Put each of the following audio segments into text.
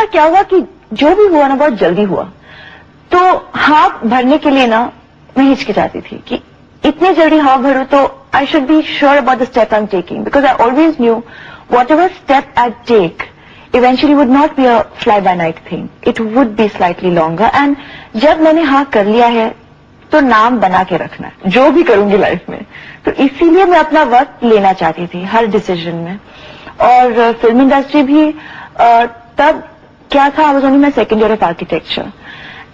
बार क्या हुआ कि जो भी हुआ ना बहुत जल्दी हुआ, तो हाथ भरने के लिए ना मैं हिचकिचाती थी कि इतनी जल्दी हाथ भरूं तो I should be sure about the step I am taking, because I always knew whatever step I take eventually would not be a fly by night thing. It would be slightly longer. And जब मैंने हाँ कर लिया है तो नाम बना के रखना है जो भी करूंगी लाइफ में, तो इसीलिए मैं अपना वक्त लेना चाहती थी हर डिसीजन में. और फिल्म इंडस्ट्री भी तब क्या था, I was only my second year of architecture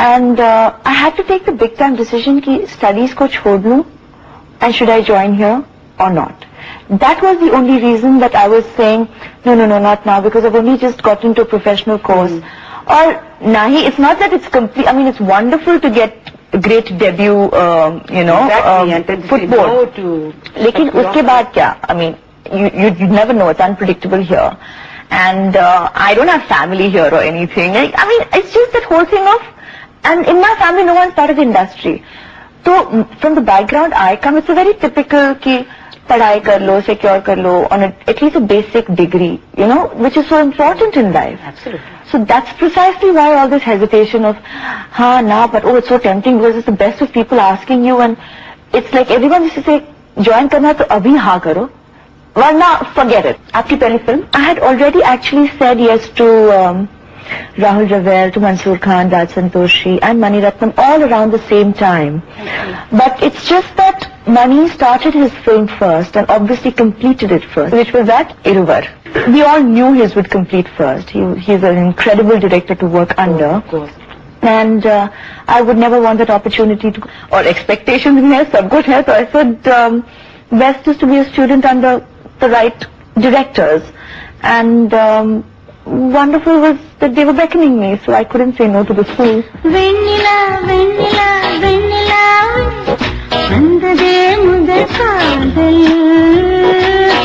and I had to take the big time decision कि स्टडीज को छोड़ लूं and should I join here or not. That was the only reason that I was saying, no, not now, because I've only just gotten into a professional course. Or nahi, it's not that it's complete, I mean, it's wonderful to get a great debut, football. Lekin uske baad kya? I mean, you never know, it's unpredictable here. And I don't have family here or anything. I mean, it's just that whole thing of, and in my family, no one's part of the industry. So, from the background I come, it's a very typical ki, पढ़ाई कर लो, secure कर लो on at least a basic degree, which is so important in life. Absolutely. So that's precisely why all this hesitation of, but it's so tempting because it's the best of people asking you and it's like everyone used to say, join करना तो अभी हाँ करो, वरना forget it. आपकी पहली film? I had already actually said yes to Rahul Ravel, to Mansoor Khan, Raj Santoshi and Mani Ratnam all around the same time. But it's just that Mani started his film first and obviously completed it first, which was at Iruvar. We all knew his would complete first. He's an incredible director to work under. Of course. And I would never want that opportunity to, or expectations in here, sab kuch hai, so I said best is to be a student under the right directors. And wonderful was that they were beckoning me, so I couldn't say no to the school. Vanilla, vanilla, vanilla, vandade mudar kaadal,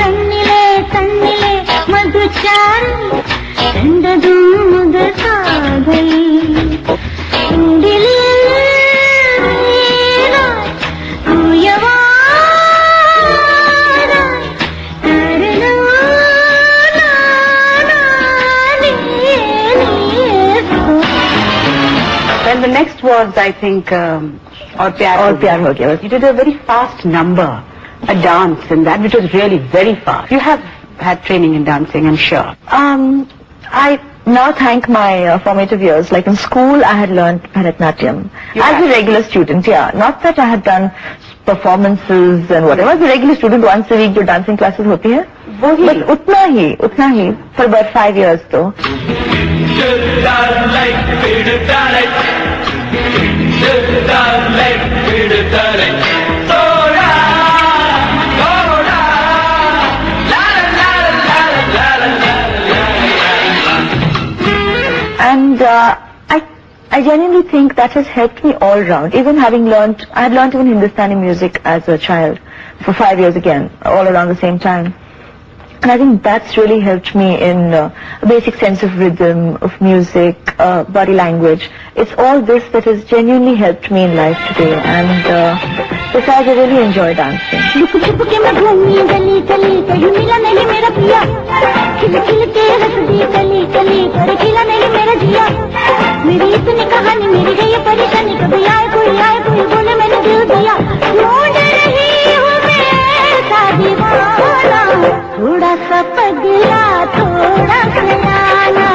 tannile, tannile, madhuchar, tandadu mudar kaadal, indile, uyava. Well, the next was, I think, Aur Pyar Ho Gaya. You did a very fast number, a dance in that, which was really very fast. You have had training in dancing, I'm sure. I now thank my formative years. Like in school, I had learned Bharatnatyam. As a regular student, yeah. Not that I had done performances and whatever. As a regular student, once a week, जो dancing classes होती है. But उतना ही, for about 5 years though. And I genuinely think that has helped me all round. Even having learned, I had learned even Hindustani music as a child for 5 years again, all around the same time. And I think that's really helped me in a basic sense of rhythm, of music, body language. It's all this that has genuinely helped me in life today. And besides, I really enjoy dancing. थोड़ा सा पगला थोड़ा सयाना,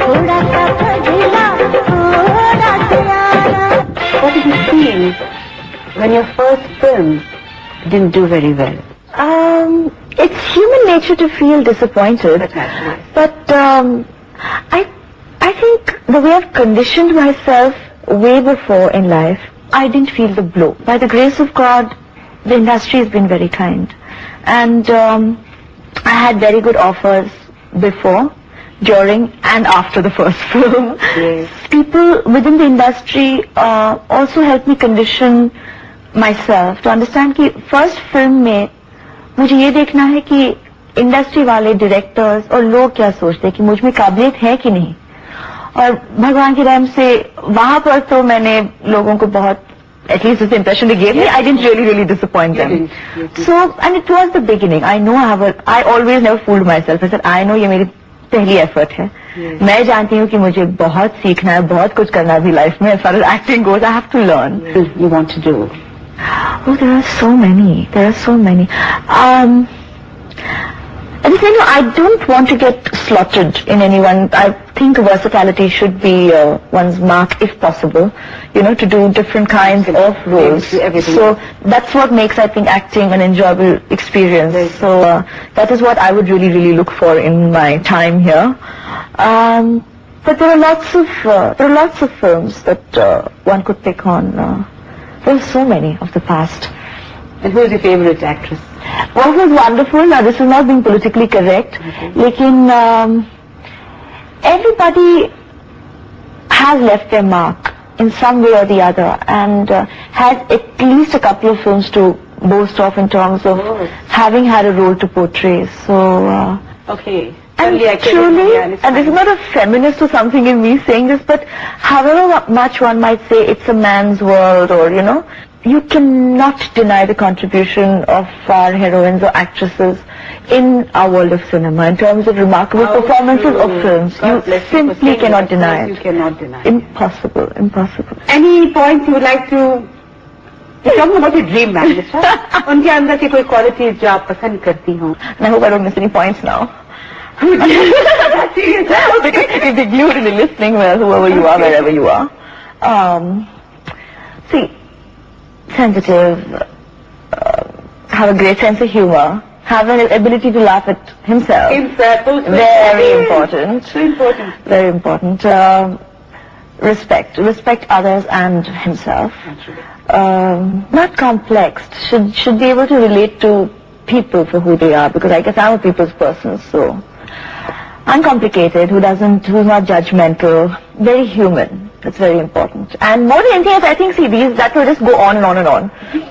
थोड़ा सा पगला थोड़ा सयाना. What did you feel when your first film didn't do very well? It's human nature to feel disappointed. But I think the way I've conditioned myself way before in life, I didn't feel the blow. By the grace of God, the industry has been very kind. And I had very good offers before, during and after the first film. Yes. People within the industry also helped me condition myself to understand कि first film में मुझे ये देखना है कि industry वाले directors और लोग क्या सोचते हैं कि मुझ में काबिलियत है कि नहीं. और भगवान की रहम से वहां पर तो मैंने लोगों को बहुत, at least it's the impression they gave me, I didn't really disappoint them. So, and it was the beginning. I know I always never fooled myself. I said, I know ये मेरी पहली effort है. मैं जानती हूँ कि मुझे बहुत सीखना है, बहुत कुछ करना है अभी लाइफ में. As far as acting goes, I have to learn. You want to do? Oh, there are so many. There are so many. I just, I don't want to get slaughtered in anyone. I think versatility should be one's mark, if possible. To do different kinds of roles. So that's what makes, I think, acting an enjoyable experience. So that is what I would really, really look for in my time here. But there are lots of films that one could pick on. There are so many of the past. And who is your favorite actress? What was wonderful, now this is not being politically correct, lekin everybody has left their mark in some way or the other, and has at least a couple of films to boast of in terms of having had a role to portray. So, okay. And truly, and this is not a feminist or something in me saying this, but however much one might say it's a man's world, or you cannot deny the contribution of our heroines or actresses in our world of cinema in terms of remarkable performances of films. You simply cannot deny it. You cannot deny it. Impossible, impossible. Any points you would like to... You're talking about your dream man, उनके अंदर की कोई qualities जो आप पसंद करती हो? I hope I don't miss any points now. If you're glued and listening, well, whoever you are, wherever you are. See, sensitive, have a great sense of humor, have an ability to laugh at himself. Very important. So important. Very important. Respect others and himself. Not complex. Should be able to relate to people for who they are, because I guess I'm a people's person, so uncomplicated, who's not judgmental, very human. That's very important. And more than anything else, I think, that will just go on and on and on.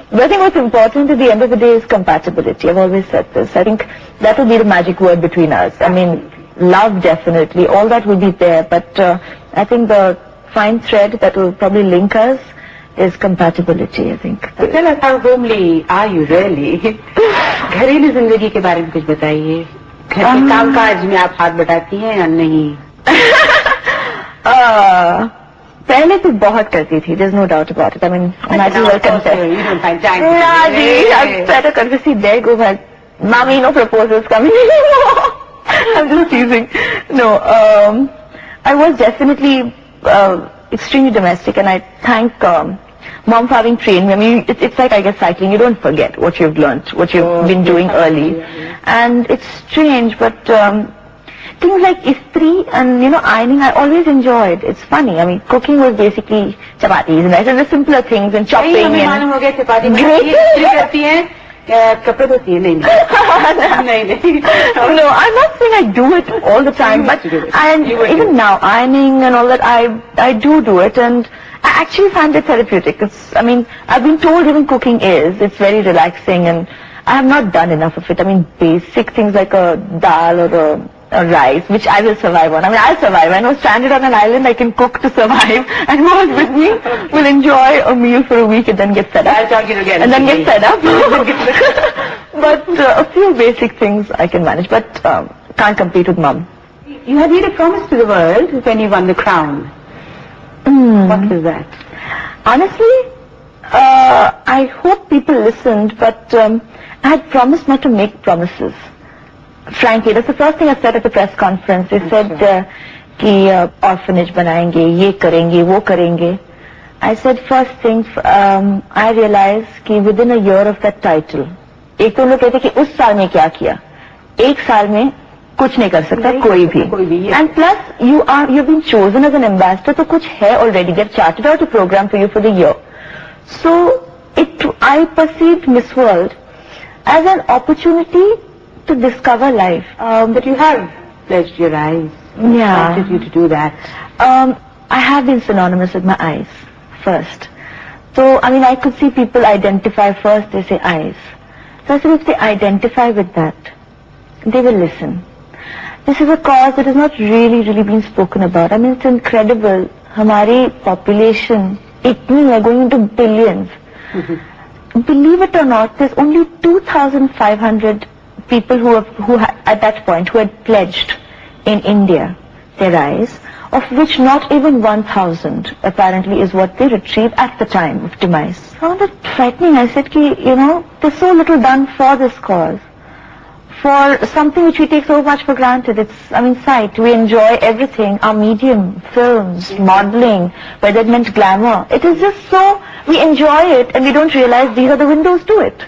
But I think what's important at the end of the day is compatibility. I've always said this. I think that will be the magic word between us. I mean, love definitely, all that will be there, but I think the fine thread that will probably link us is compatibility, I think. So tell us, how homely are you really? घरेलू जिंदगी के बारे में कुछ बताइए. घर के कामकाज में आप हाथ बटाती हैं या नहीं? पहले तो बहुत करती थी. There's no doubt about it. I mean, I might as well confess. You don't find time. I better confess. See, there go my mommy, no proposals coming anymore. I'm just teasing. No, I was definitely extremely domestic, and I thank Mom for having trained me. I mean, it's like, I guess, cycling. You don't forget what you've learnt, what you've been doing early. And it's strange, but things like istri and, ironing, I always enjoyed. It's funny. I mean, cooking was basically chapatis and rice and the simpler things and chopping and... No, I'm not saying I do it all the time, but even now, ironing and all that, I do it, and I actually find it therapeutic. I've been told even cooking it's very relaxing, and I have not done enough of it. I mean, basic things like a dal or a rice, which I will survive on. I mean, I'll survive. I know, stranded on an island, I can cook to survive, and whoever's with me will enjoy a meal for a week and then get fed up. I'll talk you again. And then get fed up. But a few basic things I can manage, but can't compete with Mom. You had made a promise to the world when you won the crown. What was that? Honestly, I hope people listened, but I had promised not to make promises. Frankly, that's the first thing I said at the press conference. They said कि orphanage बनाएंगे, ये करेंगे, वो करेंगे. I said first thing, I realized कि within a year of that title, एक तो लोग कहते कि उस साल में क्या किया, एक साल में कुछ नहीं कर सकता कोई भी. And plus, you've been chosen as an ambassador, तो कुछ है already. They've charted out a program for you for the year. So I perceived Miss World as an opportunity to discover life. But you have pledged your eyes. Yeah. Wanted you to do that. I have been synonymous with my eyes first. So, I could see people identify first, they say eyes. So I said, if they identify with that, they will listen. This is a cause that has not really been spoken about. It's incredible. Hamari population, itni hai, going into billions. Believe it or not, there's only 2,500 people who at that point who had pledged in India their eyes, of which not even 1,000 apparently is what they retrieve at the time of demise. I found it frightening. I said, there's so little done for this cause, for something which we take so much for granted. Sight. We enjoy everything, our medium, films, modeling, whether it meant glamour. It is just so, we enjoy it and we don't realize these are the windows to it.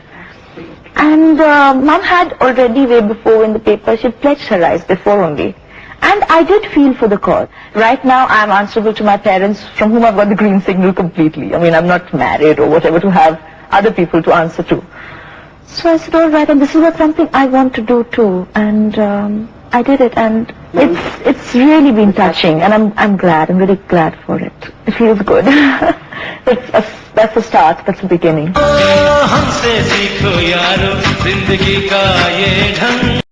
And Mom had already, way before in the paper, she had pledged her eyes before only. And I did feel for the cause. Right now I am answerable to my parents, from whom I've got the green signal completely. I'm not married or whatever to have other people to answer to. So I said, all right, and this is something I want to do too. And I did it, and it's really been touching, and I'm glad. I'm really glad for it. It feels good. That's the start. That's the beginning. हमसे सीखो यारो जिंदगी का ये ढंग